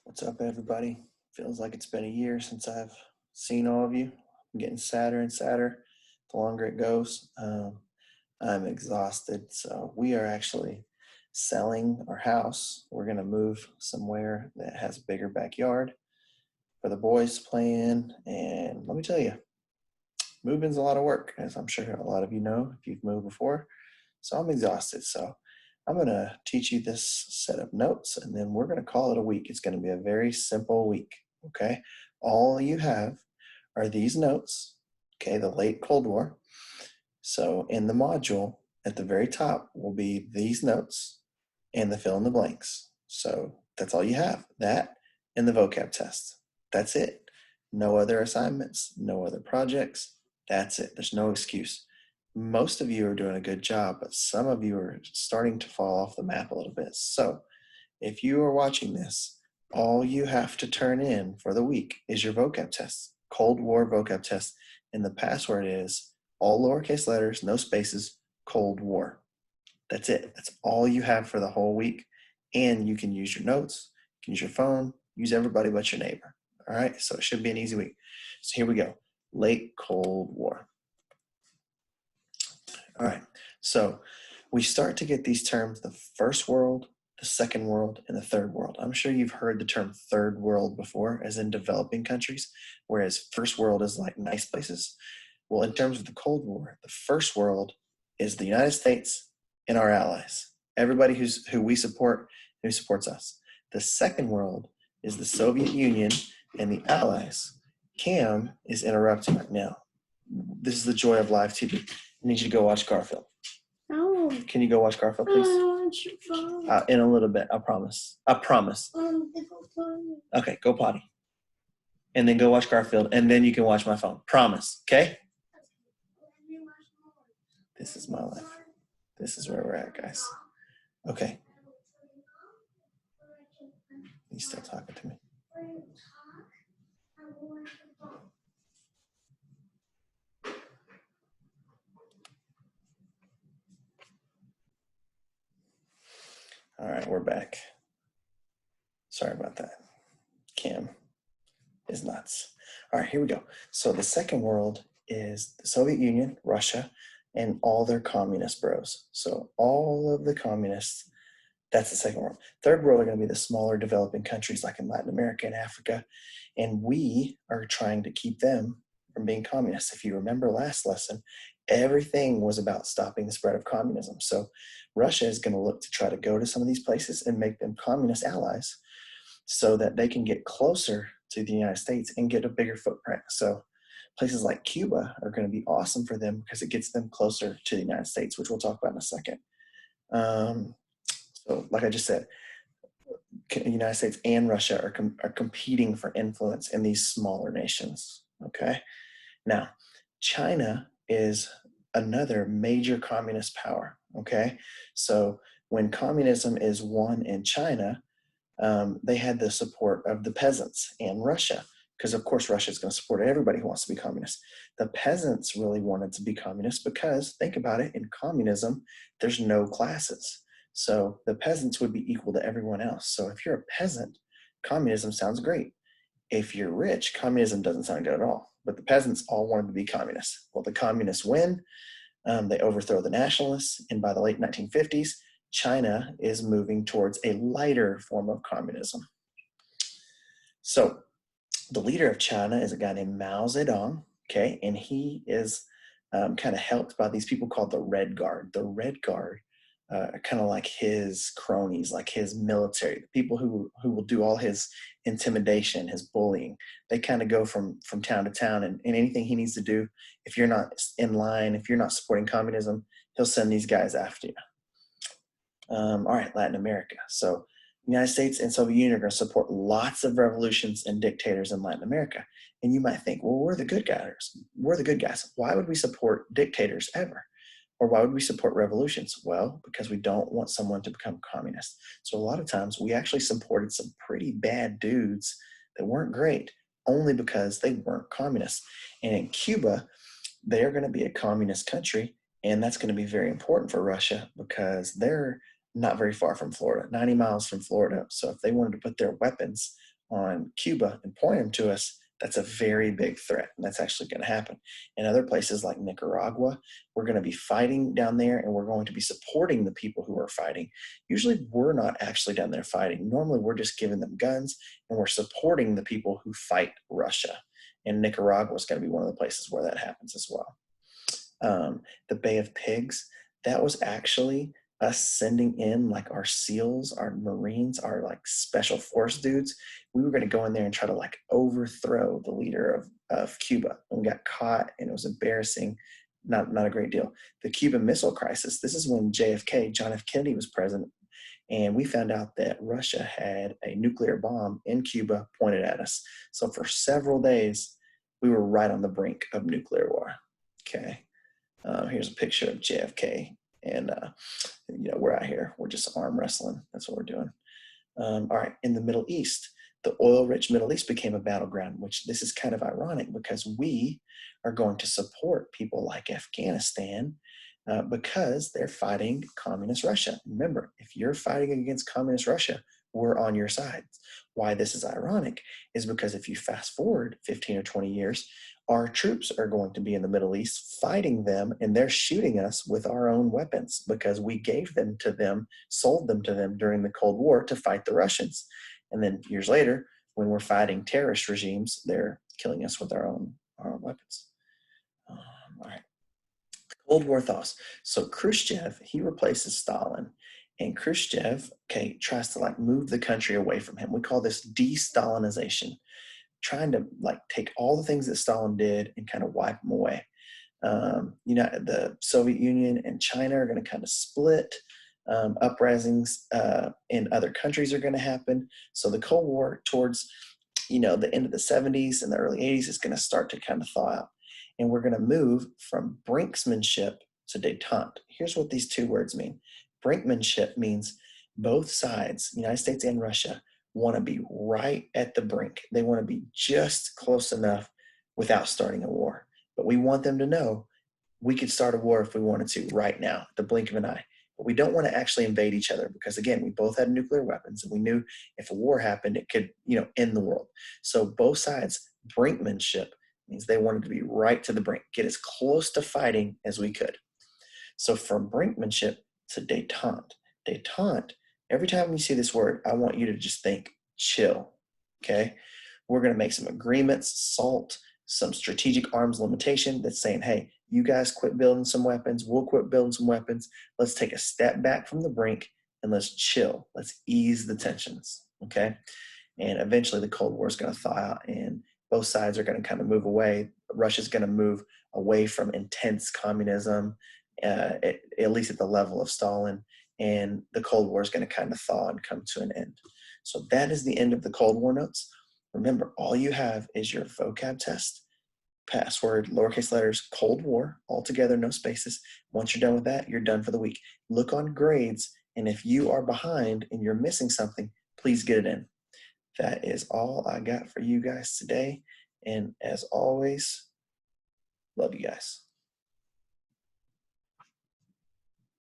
What's up, everybody? Feels like it's been a year since I've seen all of you. I'm getting sadder and sadder the longer it goes. I'm exhausted, so we are actually selling our house. We're going to move somewhere that has a bigger backyard for the boys to play in. And let me tell you, moving's a lot of work, as I'm sure a lot of you know if you've moved before. So I'm exhausted. So I'm going to teach you this set of notes, and then we're going to call it a week. It's going to be a very simple week, okay? All you have are these notes, okay, the late Cold War. So in the module, at the very top will be these notes and the fill in the blanks. So that's all you have, that and the vocab test. That's it. No other assignments, no other projects. That's it. There's no excuse. Most of you are doing a good job, but some of you are starting to fall off the map a little bit. So if you are watching this, all you have to turn in for the week is your vocab test, Cold War vocab test. And the password is all lowercase letters, no spaces, Cold War. That's it. That's all you have for the whole week. And you can use your notes, you can use your phone, use everybody but your neighbor. All right, so it should be an easy week. So here we go. Late Cold War. All right, so we start to get these terms, the first world, the second world, and the third world. I'm sure you've heard the term third world before, as in developing countries, whereas first world is like nice places. Well, in terms of the Cold War, the first world is the United States and our allies. Everybody who we support, who supports us. The second world is the Soviet Union and the allies. Cam is interrupting right now. This is the joy of live TV. I need you to go watch Garfield. No. Can you go watch Garfield, please? In a little bit, I promise. I promise. Okay, go potty. And then go watch Garfield, and then you can watch my phone. Promise, okay? This is my life. This is where we're at, guys. Okay. He's still talking to me. All right, we're back. Sorry about that. Cam is nuts. All right, here we go. So the second world is the Soviet Union, Russia, and all their communist bros. So all of the communists, that's the second world. Third world are going to be the smaller developing countries like in Latin America and Africa. And we are trying to keep them from being communists. If you remember last lesson, everything was about stopping the spread of communism. So Russia is going to look to try to go to some of these places and make them communist allies so that they can get closer to the United States and get a bigger footprint. So places like Cuba are going to be awesome for them because it gets them closer to the United States, which we'll talk about in a second. So like I just said, the United States and Russia are competing for influence in these smaller nations, okay? Now, China is another major communist power, okay? So when communism is won in China, they had the support of the peasants and Russia, because of course Russia is going to support everybody who wants to be communist. The peasants really wanted to be communist because, think about it, in communism, there's no classes. So the peasants would be equal to everyone else. So if you're a peasant, communism sounds great. If you're rich, communism doesn't sound good at all. But the peasants all wanted to be communists. Well, the communists win. They overthrow the nationalists. And by the late 1950s, China is moving towards a lighter form of communism. So the leader of China is a guy named Mao Zedong, okay? And he is kind of helped by these people called the Red Guard. The Red Guard are kind of like his cronies, like his military, the people who will do all his intimidation, his bullying. They kind of go from town to town, and anything he needs to do, if you're not in line, if you're not supporting communism, he'll send these guys after you. All right, Latin America. So the United States and Soviet Union are going to support lots of revolutions and dictators in Latin America. And you might think, well, we're the good guys. We're the good guys. Why would we support dictators ever? Or why would we support revolutions? Well, because we don't want someone to become communist. So a lot of times we actually supported some pretty bad dudes that weren't great only because they weren't communists. And in Cuba, they are going to be a communist country. And that's going to be very important for Russia because they're not very far from Florida, 90 miles from Florida. So if they wanted to put their weapons on Cuba and point them to us, that's a very big threat, and that's actually going to happen. In other places like Nicaragua, we're going to be fighting down there, and we're going to be supporting the people who are fighting. Usually, we're not actually down there fighting. Normally, we're just giving them guns, and we're supporting the people who fight Russia. And Nicaragua is going to be one of the places where that happens as well. The Bay of Pigs, that was actually us sending in like our SEALs, our Marines, our like special force dudes. We were going to go in there and try to like overthrow the leader of Cuba. And we got caught, and it was embarrassing. Not a great deal. The Cuban Missile Crisis, this is when JFK, John F. Kennedy, was president. And we found out that Russia had a nuclear bomb in Cuba pointed at us. So for several days, we were right on the brink of nuclear war. Okay. Here's a picture of JFK, and we're out here. We're just arm wrestling. That's what we're doing. All right, in the Middle East, the oil-rich Middle East became a battleground, which this is kind of ironic because we are going to support people like Afghanistan because they're fighting communist Russia. Remember, if you're fighting against communist Russia, we're on your side. Why this is ironic is because if you fast forward 15 or 20 years, our troops are going to be in the Middle East fighting them, and they're shooting us with our own weapons because we gave them to them, sold them to them during the Cold War to fight the Russians. And then years later, when we're fighting terrorist regimes, they're killing us with our own weapons. All right. Cold War thoughts. So Khrushchev, he replaces Stalin, and Khrushchev, tries to like move the country away from him. We call this de-Stalinization, trying to like take all the things that Stalin did and kind of wipe them away. The Soviet Union and China are going to kind of split. Uprisings in other countries are going to happen. So the Cold War towards, the end of the 70s and the early 80s is going to start to kind of thaw out. And we're going to move from brinksmanship to détente. Here's what these two words mean. Brinkmanship means both sides, United States and Russia, want to be right at the brink. They want to be just close enough without starting a war. But we want them to know we could start a war if we wanted to right now, at the blink of an eye. But we don't want to actually invade each other because, again, we both had nuclear weapons, and we knew if a war happened, it could, end the world. So both sides, brinkmanship means they wanted to be right to the brink, get as close to fighting as we could. So from brinkmanship to détente. Détente, every time you see this word, I want you to just think chill, okay? We're going to make some agreements, SALT, some strategic arms limitation that's saying, hey, you guys quit building some weapons, we'll quit building some weapons. Let's take a step back from the brink and let's chill. Let's ease the tensions, okay? And eventually the Cold War is going to thaw out, and both sides are going to kind of move away. Russia's going to move away from intense communism, at least at the level of Stalin, and the Cold War is going to kind of thaw and come to an end. So that is the end of the Cold War notes. Remember, all you have is your vocab test, password, lowercase letters, Cold War, all together, no spaces. Once you're done with that, you're done for the week. Look on grades, and if you are behind and you're missing something, please get it in. That is all I got for you guys today. And as always, love you guys.